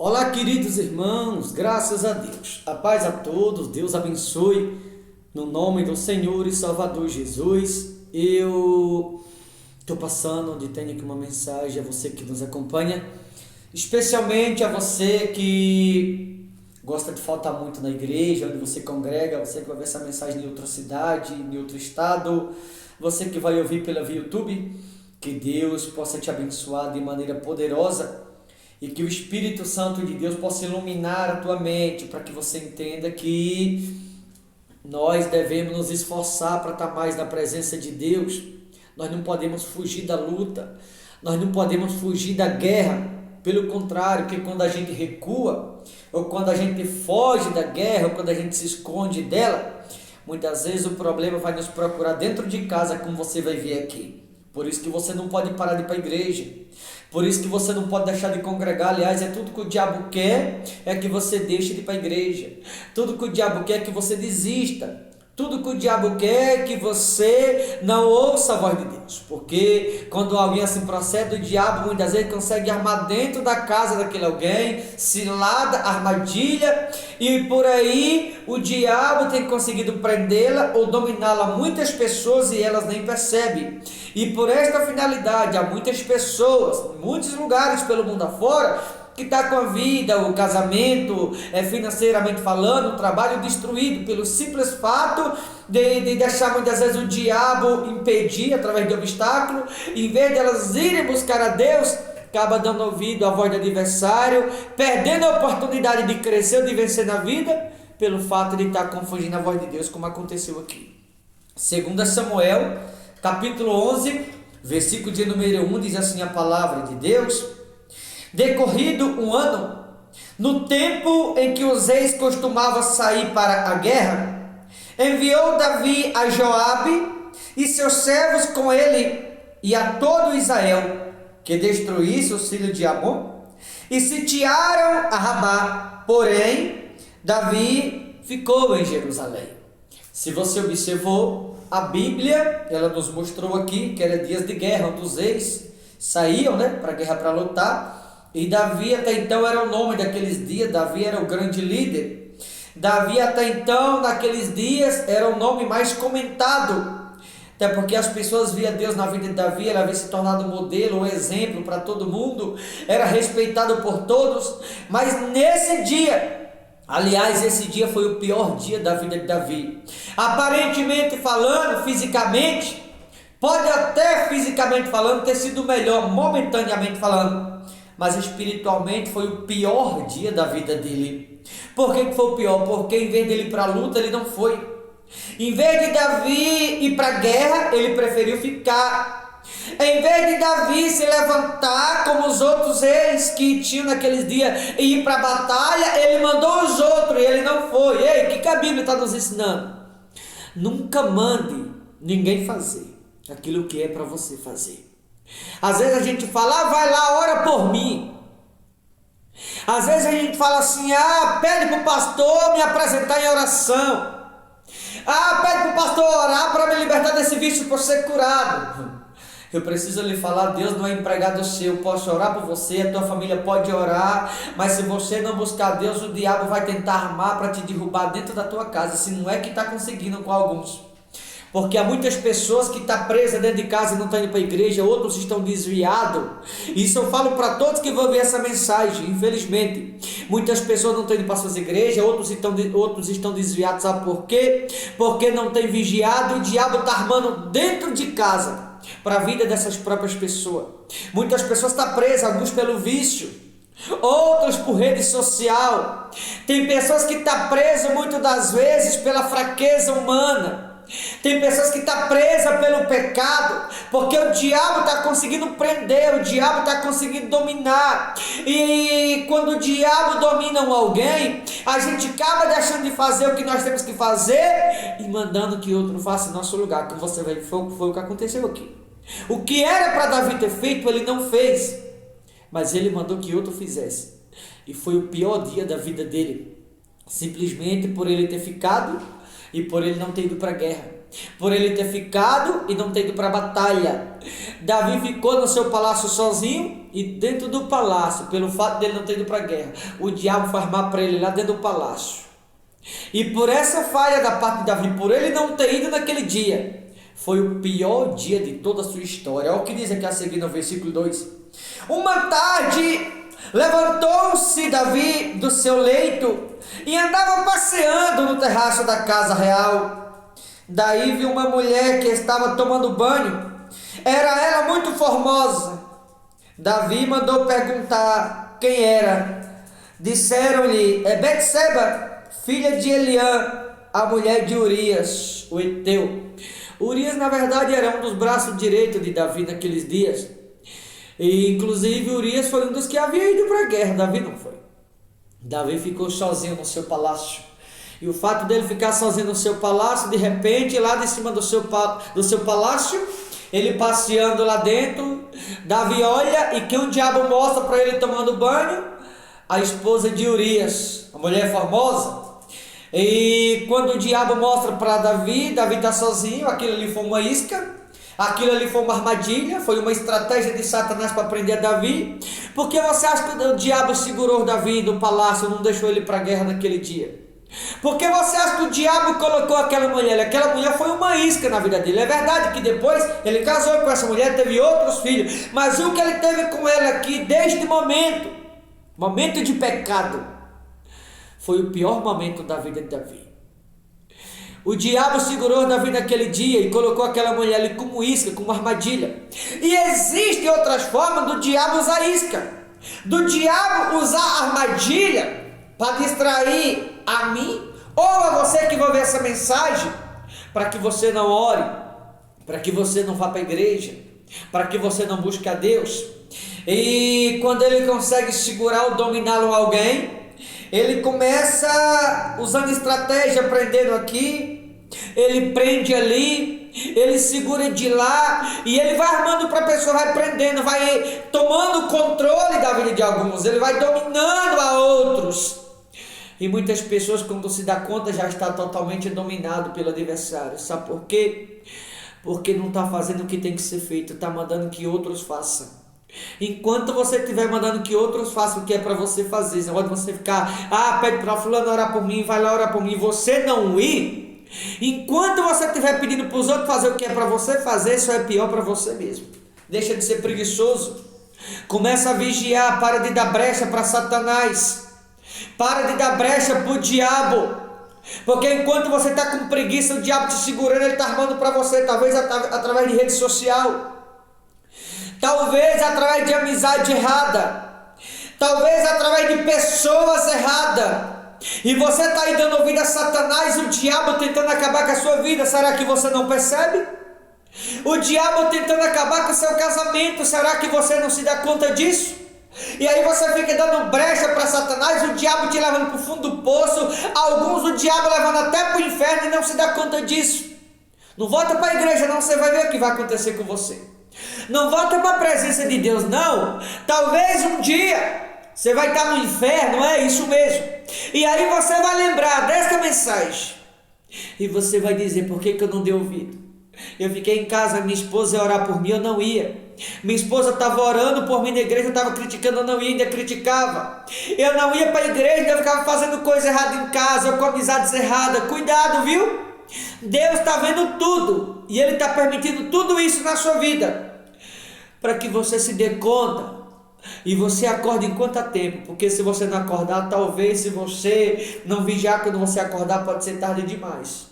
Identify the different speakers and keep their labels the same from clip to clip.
Speaker 1: Olá, queridos irmãos, graças a Deus. A paz a todos, Deus abençoe, no nome do Senhor e Salvador Jesus. Eu estou passando onde tem aqui uma mensagem a você que nos acompanha, especialmente a você que gosta de faltar muito na igreja, onde você congrega, você que vai ver essa mensagem em outra cidade, em outro estado, você que vai ouvir pela via YouTube, que Deus possa te abençoar de maneira poderosa e que o Espírito Santo de Deus possa iluminar a tua mente para que você entenda que nós devemos nos esforçar para estar mais na presença de Deus. Nós não podemos fugir da luta, nós não podemos fugir da guerra. Pelo contrário, que quando a gente recua, ou quando a gente foge da guerra, ou quando a gente se esconde dela, muitas vezes o problema vai nos procurar dentro de casa, como você vai ver aqui. Por isso que você não pode parar de ir para a igreja. Por isso que você não pode deixar de congregar. Aliás, é tudo que o diabo quer é que você deixe de ir para a igreja. Tudo que o diabo quer é que você desista. Tudo que o diabo quer é que você não ouça a voz de Deus. Porque quando alguém assim procede, o diabo muitas vezes consegue armar dentro da casa daquele alguém, cilada, armadilha, e por aí o diabo tem conseguido prendê-la ou dominá-la muitas pessoas e elas nem percebem. E por esta finalidade, há muitas pessoas, em muitos lugares pelo mundo afora, que está com a vida, o casamento, financeiramente falando, o trabalho destruído pelo simples fato de deixar muitas vezes o diabo impedir através de obstáculo, em vez de elas irem buscar a Deus, acaba dando ouvido à voz do adversário, perdendo a oportunidade de crescer ou de vencer na vida, pelo fato de estar confundindo a voz de Deus, como aconteceu aqui. 2 Samuel, capítulo 11, versículo de número 1, diz assim a palavra de Deus: decorrido um ano, no tempo em que os reis costumavam sair para a guerra, enviou Davi a Joabe e seus servos com ele e a todo Israel, que destruísse os filhos de Amon, e sitiaram a Rabá. Porém, Davi ficou em Jerusalém. Se você observou, a Bíblia, ela nos mostrou aqui que era dias de guerra, onde os reis saíam, para a guerra, para lutar. E Davi até então era o nome daqueles dias, Davi era o grande líder. Davi até então, naqueles dias, era o nome mais comentado. Até porque as pessoas viam Deus na vida de Davi, ele havia se tornado modelo, um exemplo para todo mundo, era respeitado por todos. Mas nesse dia, aliás, esse dia foi o pior dia da vida de Davi. Aparentemente falando, fisicamente, pode até fisicamente falando ter sido melhor, momentaneamente falando, mas espiritualmente foi o pior dia da vida dele. Por que foi o pior? Porque em vez dele ir para a luta, ele não foi. Em vez de Davi ir para a guerra, ele preferiu ficar. Em vez de Davi se levantar como os outros reis que tinham naqueles dias e ir para a batalha, ele mandou os outros e ele não foi. Ei, o que a Bíblia está nos ensinando? Nunca mande ninguém fazer aquilo que é para você fazer. Às vezes a gente fala, vai lá, ora por mim. Às vezes a gente fala assim, pede para o pastor me apresentar em oração. Pede para o pastor orar para me libertar desse vício para ser curado. Eu preciso lhe falar, Deus não é empregado seu. Eu posso orar por você, a tua família pode orar, mas se você não buscar Deus, o diabo vai tentar armar para te derrubar dentro da tua casa, se não é que está conseguindo com alguns. Porque há muitas pessoas que estão presas dentro de casa e não estão indo para a igreja, outros estão desviados. Isso eu falo para todos que vão ver essa mensagem, infelizmente. Muitas pessoas não estão indo para suas igrejas, outros estão desviados. Sabe por quê? Porque não tem vigiado, o diabo está armando dentro de casa para a vida dessas próprias pessoas. Muitas pessoas estão presas, alguns pelo vício, outros por rede social. Tem pessoas que estão presas muitas das vezes pela fraqueza humana. Tem pessoas que estão presas pelo pecado, porque o diabo está conseguindo prender, o diabo está conseguindo dominar. E quando o diabo domina alguém, a gente acaba deixando de fazer o que nós temos que fazer e mandando que outro faça em nosso lugar. Como você vê, foi o que aconteceu aqui. O que era para Davi ter feito, ele não fez, mas ele mandou que outro fizesse. E foi o pior dia da vida dele, simplesmente por ele ter ficado e por ele não ter ido para a guerra, por ele ter ficado e não ter ido para a batalha. Davi ficou no seu palácio sozinho, e dentro do palácio, pelo fato dele não ter ido para a guerra, o diabo foi armar para ele lá dentro do palácio. E por essa falha da parte de Davi, por ele não ter ido naquele dia, foi o pior dia de toda a sua história. Olha o que diz aqui a seguir no versículo 2. Uma tarde levantou-se Davi do seu leito e andava passeando no terraço da casa real. Daí viu uma mulher que estava tomando banho. Era ela muito formosa. Davi mandou perguntar quem era. Disseram-lhe: é Betseba, filha de Eliã, a mulher de Urias, o heteu. Urias, na verdade, era um dos braços direitos de Davi naqueles dias. E, inclusive, Urias foi um dos que havia ido para a guerra. Davi não foi. Davi ficou sozinho no seu palácio. E o fato dele ficar sozinho no seu palácio, de repente, lá de cima do seu palácio, ele passeando lá dentro, Davi olha e quem o diabo mostra para ele tomando banho? A esposa de Urias, a mulher formosa. E quando o diabo mostra para Davi, Davi está sozinho, aquilo ali foi uma isca, aquilo ali foi uma armadilha, foi uma estratégia de Satanás para prender Davi. Por que você acha que o diabo segurou Davi no palácio, não deixou ele para a guerra naquele dia? Por que você acha que o diabo colocou aquela mulher? Aquela mulher foi uma isca na vida dele. É verdade que depois ele casou com essa mulher, teve outros filhos, mas o que ele teve com ela aqui, desde o momento de pecado, foi o pior momento da vida de Davi. O diabo segurou Davi naquele dia e colocou aquela mulher ali como isca, como armadilha. E existem outras formas do diabo usar isca, do diabo usar armadilha para distrair a mim ou a você que vai ver essa mensagem, para que você não ore, para que você não vá para a igreja, para que você não busque a Deus. E quando ele consegue segurar ou dominá-lo alguém, ele começa usando estratégia, prendendo aqui, ele prende ali, ele segura de lá, e ele vai armando para a pessoa, vai prendendo, vai tomando controle da vida de alguns, ele vai dominando a outros. E muitas pessoas, quando se dá conta, já está totalmente dominado pelo adversário. Sabe por quê? Porque não está fazendo o que tem que ser feito, está mandando que outros façam. Enquanto você estiver mandando que outros façam o que é para você fazer, você pode você ficar, pede para fulano orar por mim, vai lá orar por mim, você não ir. Enquanto você estiver pedindo para os outros fazer o que é para você fazer, isso é pior para você mesmo. Deixa de ser preguiçoso. Começa a vigiar, para de dar brecha para Satanás. Para de dar brecha para o diabo. Porque enquanto você está com preguiça, o diabo te segurando, ele está armando para você, talvez através de rede social, talvez através de amizade errada, talvez através de pessoas erradas. E você está aí dando ouvido a Satanás, o diabo tentando acabar com a sua vida. Será que você não percebe? O diabo tentando acabar com o seu casamento. Será que você não se dá conta disso? E aí você fica dando brecha para Satanás, o diabo te levando para o fundo do poço, alguns o diabo levando até para o inferno e não se dá conta disso. Não volta para a igreja não, você vai ver o que vai acontecer com você. Não volta para a presença de Deus não, talvez um dia você vai estar no inferno, é isso mesmo. E aí você vai lembrar desta mensagem e você vai dizer: por que eu não dei ouvido? Eu fiquei em casa, minha esposa ia orar por mim, eu não ia. Minha esposa estava orando por mim na igreja, eu estava criticando, eu não ia, ainda criticava. Eu não ia para a igreja, eu ficava fazendo coisa errada em casa, eu com amizades erradas. Cuidado, viu? Deus está vendo tudo e Ele está permitindo tudo isso na sua vida, para que você se dê conta e você acorde enquanto há tempo. Porque se você não acordar, talvez, se você não vigiar, quando você acordar, pode ser tarde demais.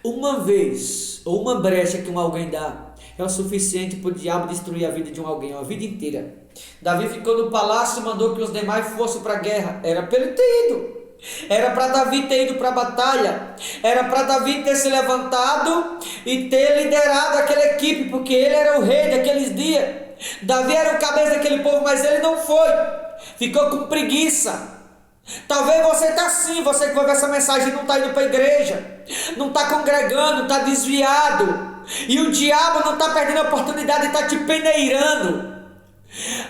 Speaker 1: Uma vez, ou uma brecha que alguém dá, é o suficiente para o diabo destruir a vida de alguém, a vida inteira. Davi ficou no palácio e mandou que os demais fossem para a guerra. Era para ele ter ido. Era para Davi ter ido para a batalha. Era para Davi ter se levantado e ter liderado aquela equipe, porque ele era o rei daqueles dias. Davi era o cabeça daquele povo, mas ele não foi. Ficou com preguiça. Talvez você está assim, você que vai ver essa mensagem, não está indo para a igreja, não está congregando, está desviado, e o diabo não está perdendo a oportunidade de estar te peneirando.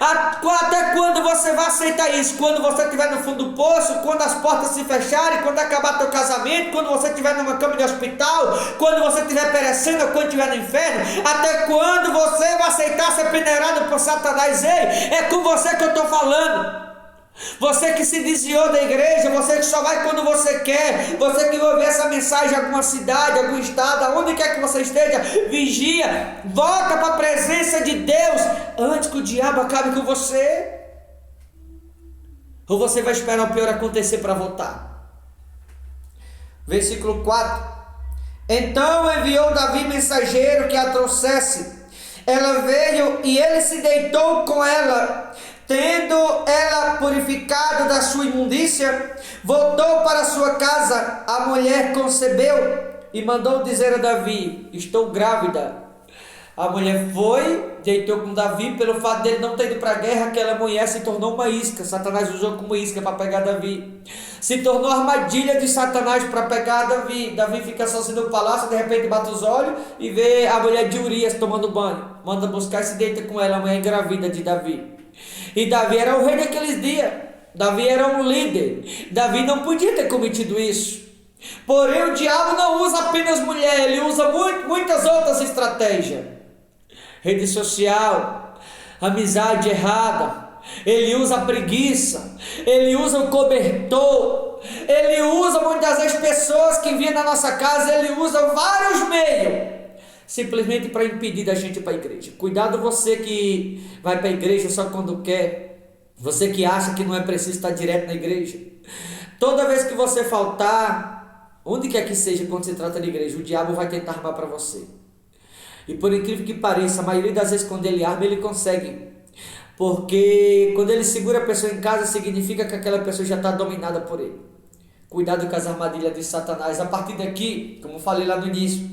Speaker 1: Até quando você vai aceitar isso? Quando você estiver no fundo do poço, quando as portas se fecharem, quando acabar teu casamento, quando você estiver numa cama de hospital, quando você estiver perecendo ou quando estiver no inferno? Até quando você vai aceitar ser peneirado por Satanás? Ei, é com você que eu estou falando. Você que se desviou da igreja, você que só vai quando você quer, você que vai ouvir essa mensagem em alguma cidade, algum estado, aonde quer que você esteja, vigia, volta para a presença de Deus antes que o diabo acabe com você. Ou você vai esperar o pior acontecer para voltar? Versículo 4: Então enviou Davi mensageiro que a trouxesse. Ela veio e ele se deitou com ela. Tendo ela purificado da sua imundícia, voltou para sua casa. A mulher concebeu e mandou dizer a Davi: estou grávida. A mulher foi, deitou com Davi. Pelo fato dele não ter ido para a guerra, aquela mulher se tornou uma isca. Satanás usou como isca para pegar Davi. Se tornou armadilha de Satanás para pegar Davi. Davi fica sozinho no palácio, de repente bate os olhos e vê a mulher de Urias tomando banho. Manda buscar e se deita com ela, a mulher engravida de Davi. E Davi era o rei daqueles dias. Davi era um líder. Davi não podia ter cometido isso. Porém, o diabo não usa apenas mulher, ele usa muitas outras estratégias. Rede social, amizade errada, ele usa a preguiça, ele usa o cobertor, ele usa muitas vezes pessoas que vêm na nossa casa, ele usa vários meios simplesmente para impedir da gente ir para a igreja. Cuidado você que vai para a igreja só quando quer, você que acha que não é preciso estar direto na igreja. Toda vez que você faltar, onde quer que seja quando se trata de igreja, o diabo vai tentar armar para você. E por incrível que pareça, a maioria das vezes quando ele arma, ele consegue. Porque quando ele segura a pessoa em casa, significa que aquela pessoa já está dominada por ele. Cuidado com as armadilhas de Satanás. A partir daqui, como falei lá no início,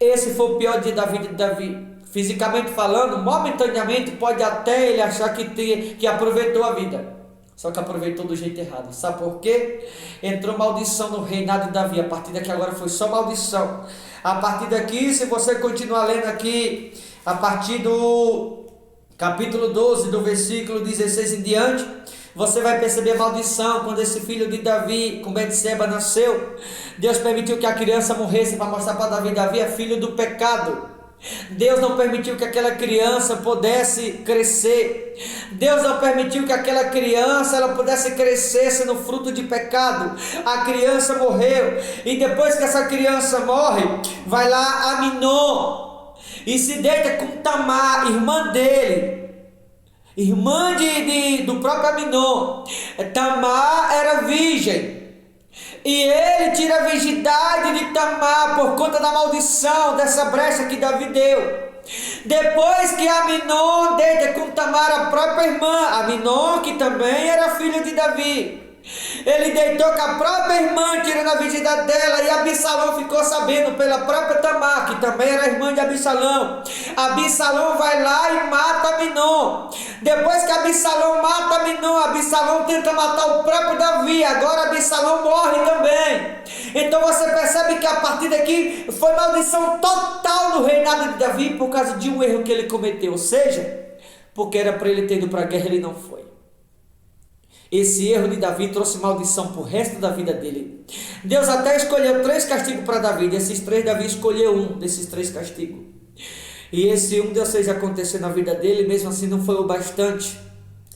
Speaker 1: esse foi o pior dia da vida de Davi. Fisicamente falando, momentaneamente, pode até ele achar que aproveitou a vida. Só que aproveitou do jeito errado. Sabe por quê? Entrou maldição no reinado de Davi. A partir daqui agora foi só maldição. A partir daqui, se você continuar lendo aqui, a partir do capítulo 12, do versículo 16 em diante, você vai perceber a maldição. Quando esse filho de Davi, com Betseba, nasceu, Deus permitiu que a criança morresse para mostrar para Davi: Davi é filho do pecado. Deus não permitiu que aquela criança pudesse crescer. Deus não permitiu que aquela criança ela pudesse crescer sendo fruto de pecado. A criança morreu. E depois que essa criança morre, vai lá Aminon e se deita com Tamar, irmã dele, irmã do próprio Aminon. Tamar era virgem. E ele tira a virgindade de Tamar por conta da maldição, dessa brecha que Davi deu. Depois que Aminon deita com Tamar, a própria irmã, Aminon, que também era filho de Davi, ele deitou com a própria irmã, tirando a virgindade dela, e Absalão ficou sabendo pela própria Tamar, que também era irmã de Absalão. Absalão vai lá e mata Aminon. Depois que Absalão mata Aminon, Absalão tenta matar o próprio Davi. Agora Absalão morre também. Então você percebe que a partir daqui foi maldição total no reinado de Davi por causa de um erro que ele cometeu. Ou seja, porque era para ele ter ido para a guerra, ele não foi. Esse erro de Davi trouxe maldição para o resto da vida dele. Deus até escolheu 3 castigos para Davi. Desses 3, Davi escolheu um desses 3 castigos. E esse um Deus fez acontecer na vida dele, mesmo assim não foi o bastante.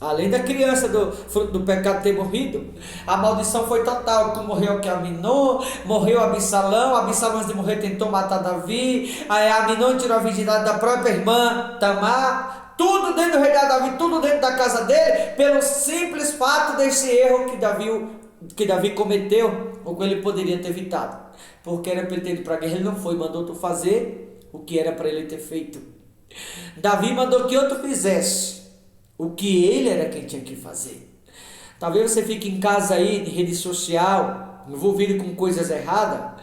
Speaker 1: Além da criança do fruto do pecado ter morrido, a maldição foi total. Como morreu Aminon, morreu Absalão. Absalão, antes de morrer, tentou matar Davi. Aí Aminon tirou a virgindade da própria irmã Tamar. Tudo dentro do rei Davi, tudo dentro da casa dele, pelo simples fato desse erro que Davi cometeu, ou que ele poderia ter evitado. Porque era para ele ter ido para a guerra, ele não foi, mandou tu fazer o que era para ele ter feito. Davi mandou que outro fizesse o que ele era quem tinha que fazer. Talvez você fique em casa aí, de rede social, envolvido com coisas erradas,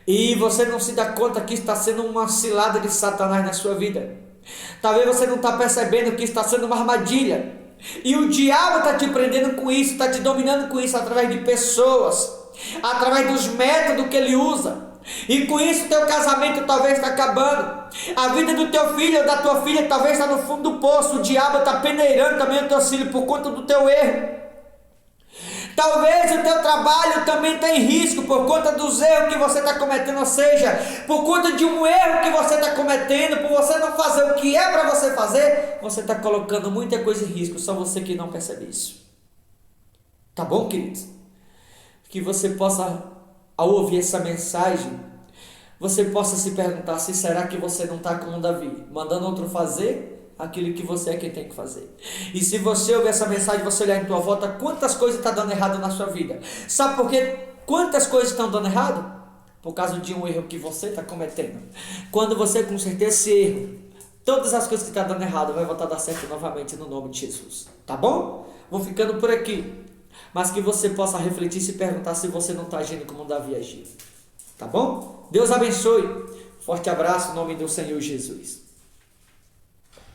Speaker 1: e você não se dá conta que está sendo uma cilada de Satanás na sua vida. Talvez você não está percebendo que está sendo uma armadilha. E o diabo está te prendendo com isso, está te dominando com isso, através de pessoas, através dos métodos que ele usa. E com isso teu casamento talvez está acabando. A vida do teu filho ou da tua filha talvez está no fundo do poço. O diabo está peneirando também o teu filho por conta do teu erro. Talvez o teu trabalho também está em risco por conta dos erros que você está cometendo, ou seja, por conta de um erro que você está cometendo, por você não fazer o que é para você fazer, você está colocando muita coisa em risco, só você que não percebe isso. Tá bom, queridos? Que você possa, ao ouvir essa mensagem, você possa se perguntar se será que você não está como Davi, mandando outro fazer aquilo que você é quem tem que fazer. E se você ouvir essa mensagem, você olhar em tua volta, quantas coisas estão dando errado na sua vida? Sabe por quê? Quantas coisas estão dando errado? Por causa de um erro que você está cometendo. Quando você consertar esse erro, todas as coisas que estão dando errado vai voltar a dar certo novamente no nome de Jesus. Tá bom? Vou ficando por aqui. Mas que você possa refletir e se perguntar se você não está agindo como Davi agiu. Tá bom? Deus abençoe. Forte abraço em nome do Senhor Jesus.